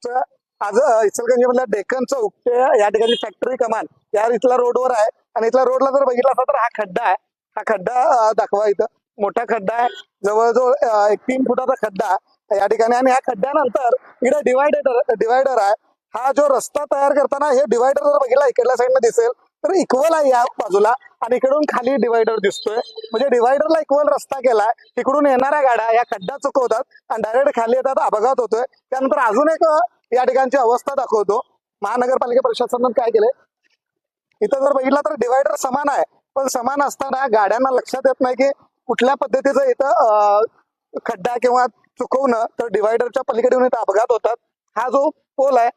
महाराष्ट्र. आज इचलकरंजीमधल्या डेक्कन चौक ते या ठिकाणी फॅक्टरी कमान या इथला रोडवर आहे आणि इथला रोडला जर बघितला असता तर हा खड्डा आहे. हा खड्डा दाखवा, इथं मोठा खड्डा आहे, जवळजवळ एक 3 फुटाचा खड्डा या ठिकाणी. आणि ह्या खड्ड्यानंतर इकडे डिवायडर आहे. हा जो रस्ता तयार करताना हे डिवायडर जर बघितला इकडल्या साईडला दिसेल तर इक्वल आहे या बाजूला आणि इकडून खाली डिवायडर दिसतोय. म्हणजे डिवायडरला इक्वल रस्ता केलाय. तिकडून येणाऱ्या गाड्या या खड्डा चुकवतात आणि डायरेक्ट खाली येतात, अपघात होतोय. त्यानंतर अजून एक या ठिकाणची अवस्था दाखवतो. महानगरपालिका प्रशासनानं काय केलंय, इथं जर बघितलं तर डिवायडर समान आहे, पण समान असताना गाड्यांना लक्षात येत नाही की कुठल्या पद्धतीचं इथं खड्डा किंवा चुकवणं, तर डिवायडरच्या पलीकडे येऊन इथं अपघात होतात. हा जो पोल आहे,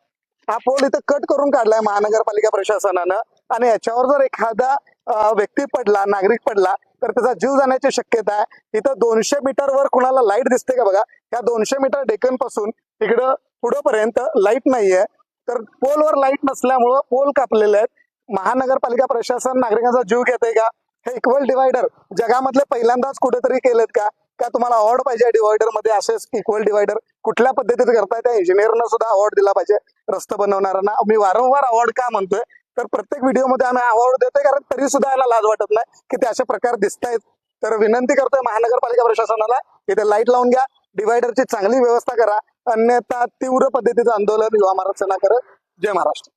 हा पोल इथं कट करून काढलाय महानगरपालिका प्रशासनानं. आणि याच्यावर जर एखादा व्यक्ती पडला, नागरिक पडला, तर त्याचा जीव जाण्याची शक्यता आहे. इथं 200 मीटरवर कुणाला लाईट दिसते का बघा. या 200 मीटर डेक्कन पासून इकडं पुढेपर्यंत लाईट नाहीये. तर पोलवर लाईट नसल्यामुळं पोल कापलेले आहेत. महानगरपालिका प्रशासन नागरिकांचा जीव घेते का? हे इक्वल डिवायडर जगामधले पहिल्यांदाच कुठेतरी केलेत का? का तुम्हाला अवॉर्ड पाहिजे डिवायडर मध्ये असेच इक्वल डिवायडर कुठल्या पद्धतीत करताय? त्या इंजिनियरना सुद्धा अवॉर्ड दिला पाहिजे, रस्ते बनवणाऱ्यांना. मी वारंवार अवॉर्ड का म्हणतोय, तर प्रत्येक व्हिडिओमध्ये आम्ही अवॉर्ड देतोय, कारण तरी सुद्धा याला लाज वाटत नाही की ते असे प्रकार दिसत आहेत. तर विनंती करतोय महानगरपालिका प्रशासनाला, इथे लाईट लावून घ्या, डिवायडरची चांगली व्यवस्था करा, अन्यथा तीव्र पद्धतीचं आंदोलन युवा महाराष्ट्र सेना करत. जय महाराष्ट्र.